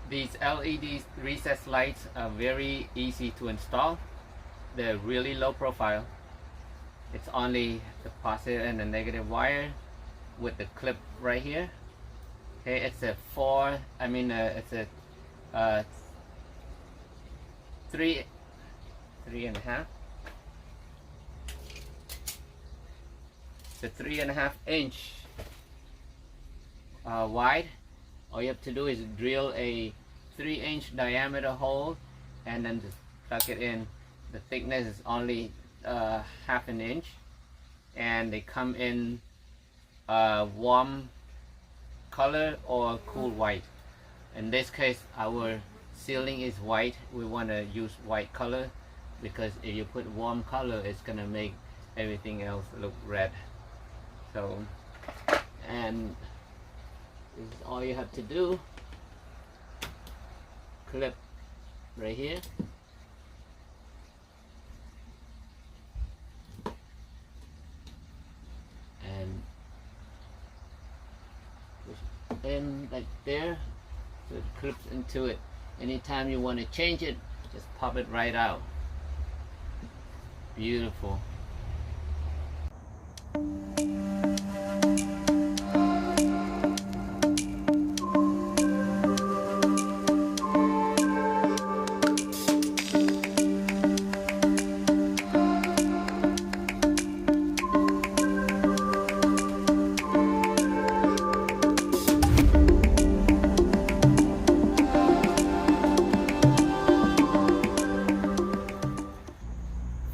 These LED recessed lights are very easy to install. They're really low profile. It's only the positive and the negative wire with the clip right here. Okay, it's a it's a 3.5. It's a 3.5 inch wide. All you have to do is drill a 3-inch diameter hole and then just plug it in. The thickness is only half an inch, and they come in warm color or cool white. In this case, our ceiling is white. We want to use white color because if you put warm color, it's gonna make everything else look red. So, and this is all you have to do. Clip right here. And push it in like there, so it clips into it. Anytime you want to change it, just pop it right out. Beautiful.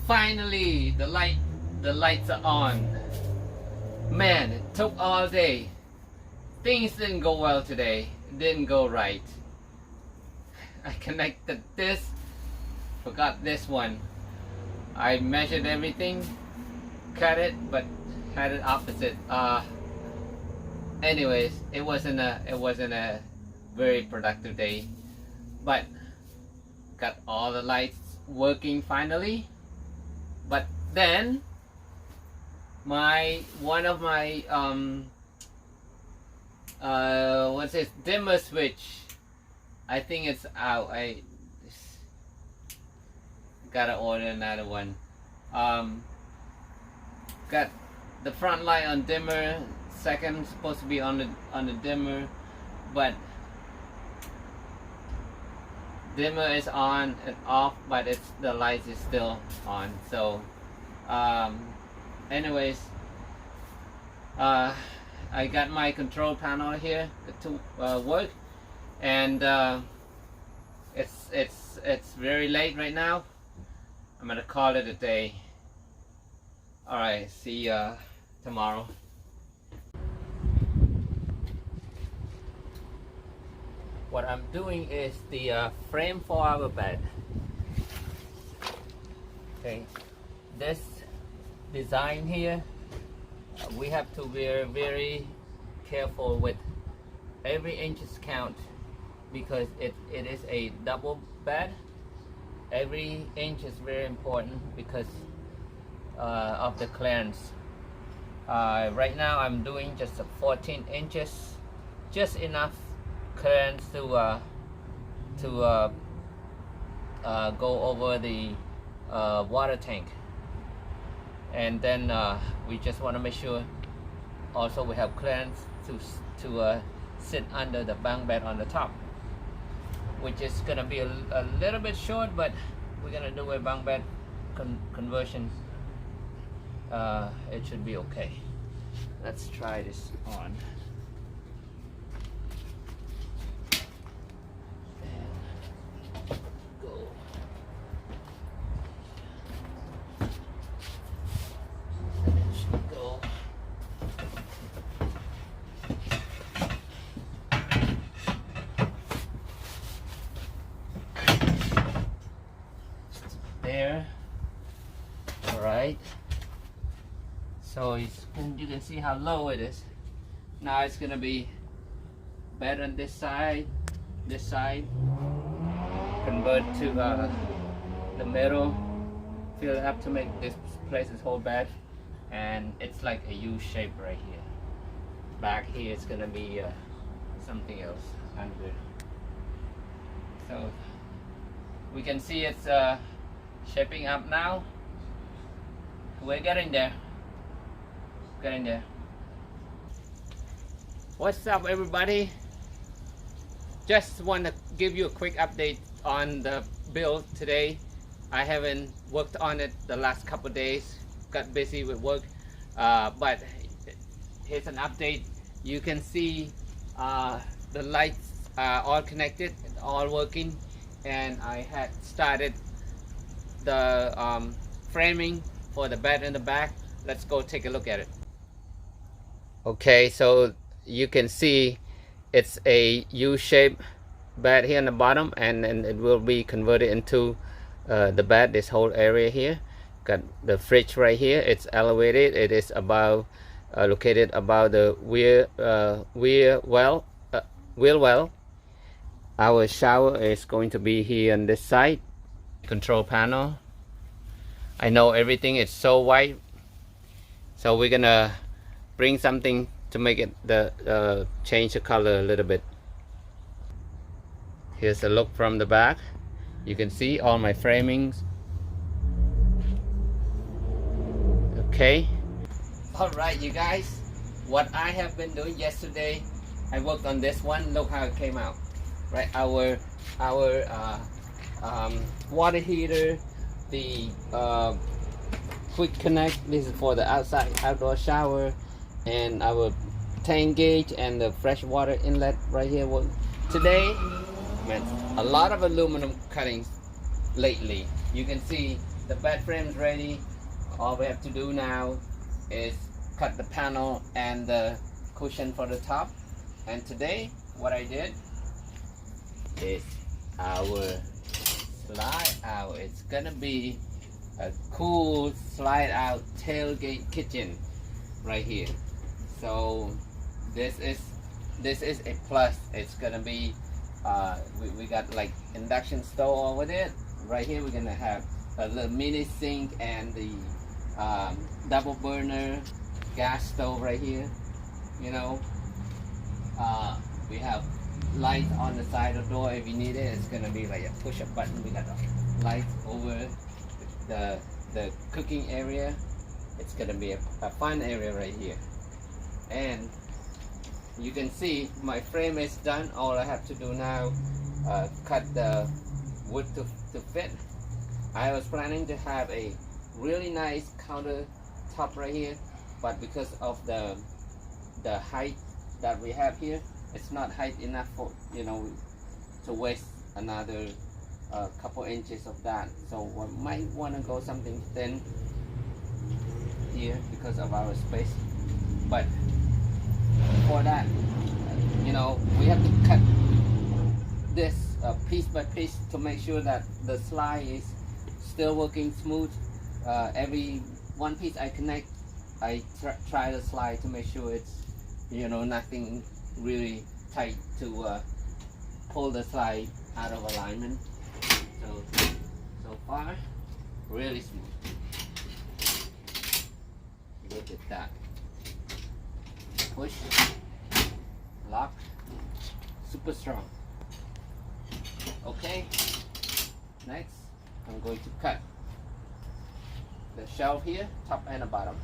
Finally, the lights are on. Man, it took all day. Things didn't go well today. It didn't go right. I connected this, forgot this one. I measured everything, cut it, but had it opposite. Anyways, it wasn't a very productive day, but got all the lights working finally. But then one of my what's this, dimmer switch, I think it's out. I gotta order another one. Got the front light on dimmer, second supposed to be on the dimmer, but dimmer is on and off, but the light is still on. So anyways, I got my control panel here to work, and it's very late right now. I'm gonna call it a day. All right, see ya tomorrow. What I'm doing is the frame for our bed. Okay, this design here, we have to be very careful with every inches count because it is a double bed. Every inch is very important because of the clearance. Right now I'm doing just a 14 inches, just enough clearance to go over the water tank, and then we just want to make sure also we have clearance to sit under the bunk bed on the top, which is gonna be a little bit short, but we're gonna do a bunk bed conversion. It should be okay. Let's try this on. There. All right. So you can see how low it is. Now it's gonna be bed on this side, convert to the middle, fill it up to make this place this whole bed, and it's like a U shape right here. Back here it's gonna be something else under. We can see it's shaping up now. We're getting there. Getting there. What's up, everybody? Just want to give you a quick update on the build today. I haven't worked on it the last couple days. Got busy with work, but here's an update. You can see the lights are all connected, all working, and I had started the framing for the bed in the back. Let's go take a look at it. Okay, so you can see it's a U-shaped bed here on the bottom, and then it will be converted into the bed. This whole area here, got the fridge right here. It's elevated. It is above, located above the wheel well. Our shower is going to be here on this side. Control panel. I know everything is so white, so we're gonna bring something to make it change the color a little bit. Here's a look from the back. You can see all my framings. Okay. All right, you guys. What I have been doing yesterday, I worked on this one. Look how it came out. Right, our water heater, the quick connect. This is for the outdoor shower, and our tank gauge and the fresh water inlet right here. Today, man, a lot of aluminum cuttings lately. You can see the bed frame's ready. All we have to do now is cut the panel and the cushion for the top. And today, what I did is our slide out. It's gonna be a cool slide out tailgate kitchen right here. So this is a plus. It's gonna be we got like induction stove with it. Right here we're gonna have a little mini sink and the double burner gas stove right here. You know, we have light on the side of the door if you need it. It's gonna be like a push up button. We got a light over the cooking area. It's gonna be a fun area right here. And you can see my frame is done. All I have to do now, cut the wood to fit. I was planning to have a really nice counter top right here, but because of the height that we have here, it's not height enough for, you know, to waste another couple inches of that. So we might want to go something thin here because of our space. But for that, you know, we have to cut this piece by piece to make sure that the slide is still working smooth. Every one piece I connect, I try the slide to make sure it's, you know, nothing really tight to pull the slide out of alignment. So far, really smooth. Look at that. Push, lock, super strong. Okay, next I'm going to cut the shelf here, top and the bottom.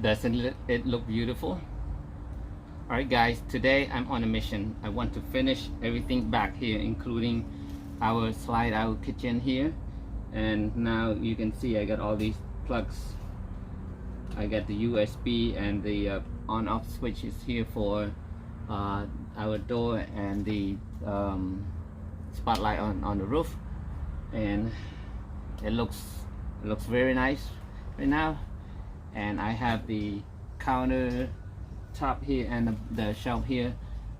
Doesn't it look beautiful? Alright guys, today I'm on a mission. I want to finish everything back here, including our slide out kitchen here. And now you can see I got all these plugs. I got the USB and the on-off switches here for our door and the spotlight on the roof. And it looks very nice right now. And I have the counter top here and the shelf here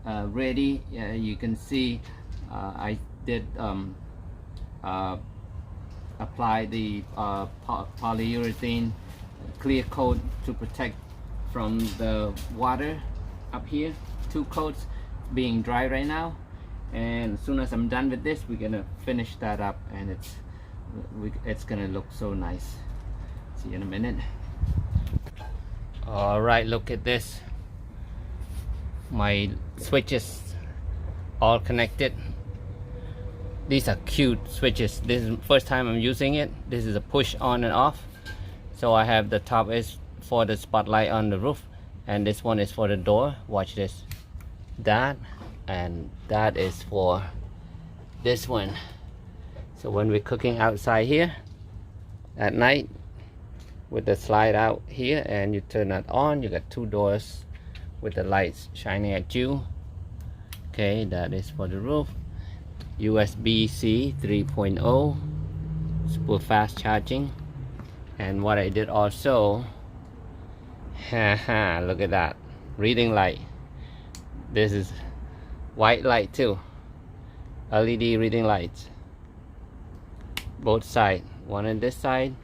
ready. You can see I did apply the polyurethane clear coat to protect from the water up here. 2 coats being dry right now, and as soon as I'm done with this, we're gonna finish that up, and it's gonna look so nice. See you in a minute. All right, look at this. My switches all connected. These are cute switches. This is the first time I'm using it. This is a push on and off. So I have the top is for the spotlight on the roof, and this one is for the door. Watch this. That and that is for this one. So when we're cooking outside here at night with the slide out here and you turn that on, you got 2 doors with the lights shining at you. Okay, that is for the roof. USB-C 3.0, super fast charging. And what I did also, look at that, reading light. This is white light too, LED reading lights, both sides, one on this side,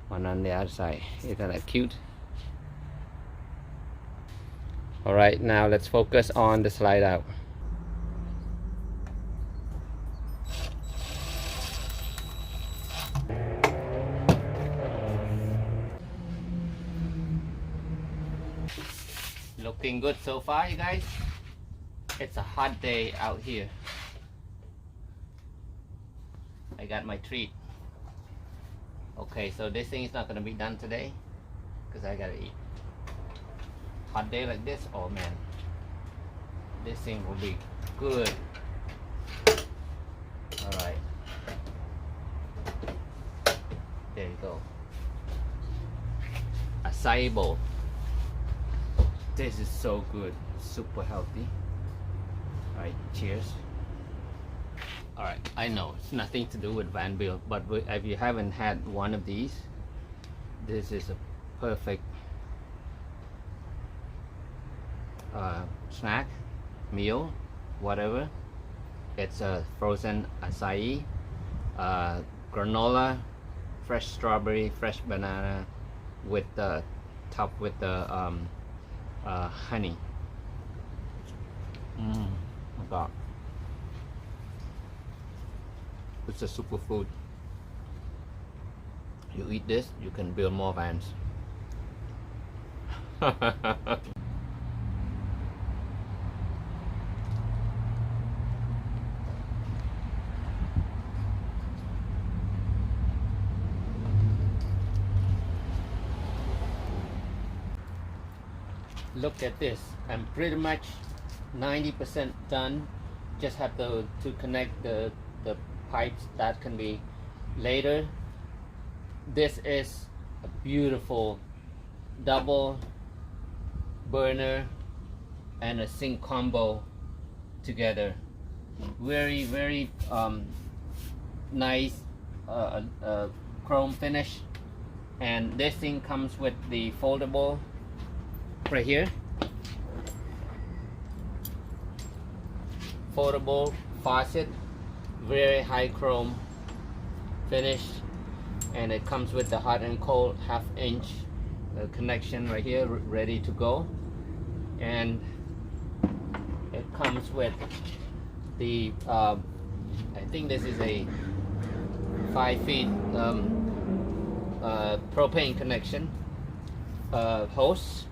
one on the other side. Isn't that cute? Alright, now let's focus on the slide out. Looking good so far, you guys. It's a hot day out here. I got my treat. Okay, so this thing is not gonna be done today because I gotta eat. Hot day like this, oh man, this thing will be good. All right, there you go. Acai bowl. This is so good, super healthy. All right, cheers. All right, I know it's nothing to do with Vanderbilt, but if you haven't had one of these, this is a perfect snack, meal, whatever. It's a frozen acai, granola, fresh strawberry, fresh banana, with the top with the honey. My God, it's a superfood. You eat this, you can build more vans. Look at this. I'm pretty much 90% done. Just have to connect the pipes. That can be later. This is a beautiful double burner and a sink combo together. Very nice chrome finish. And this thing comes with the foldable right here, foldable faucet, very high chrome finish, and it comes with the hot and cold 1/2 inch connection right here, ready to go. And it comes with the I think this is a 5 feet propane connection hose.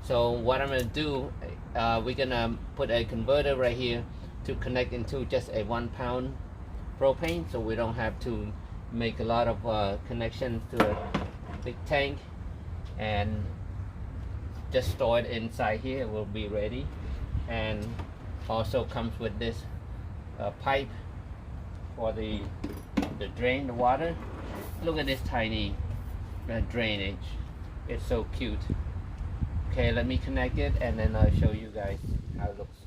So what I'm gonna do, we're gonna put a converter right here to connect into just a 1 pound propane, so we don't have to make a lot of connections to a big tank. And just store it inside here, it will be ready. And also comes with this pipe for the drain the water. Look at this tiny drainage, it's so cute. Okay, let me connect it and then I'll show you guys how it looks.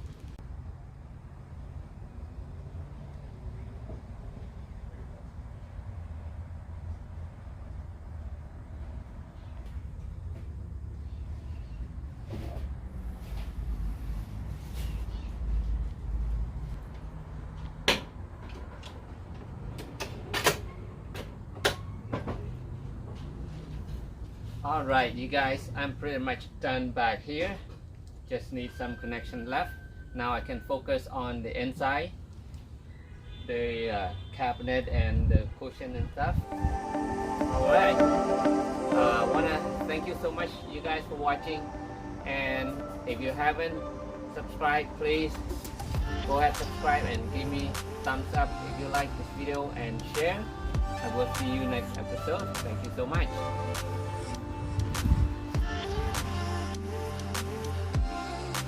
Alright you guys, I'm pretty much done back here. Just need some connection left. Now I can focus on the inside, the cabinet and the cushion and stuff. Alright, I want to thank you so much you guys for watching, and if you haven't subscribed, please go ahead subscribe and give me thumbs up if you like this video and share. I will see you next episode. Thank you so much.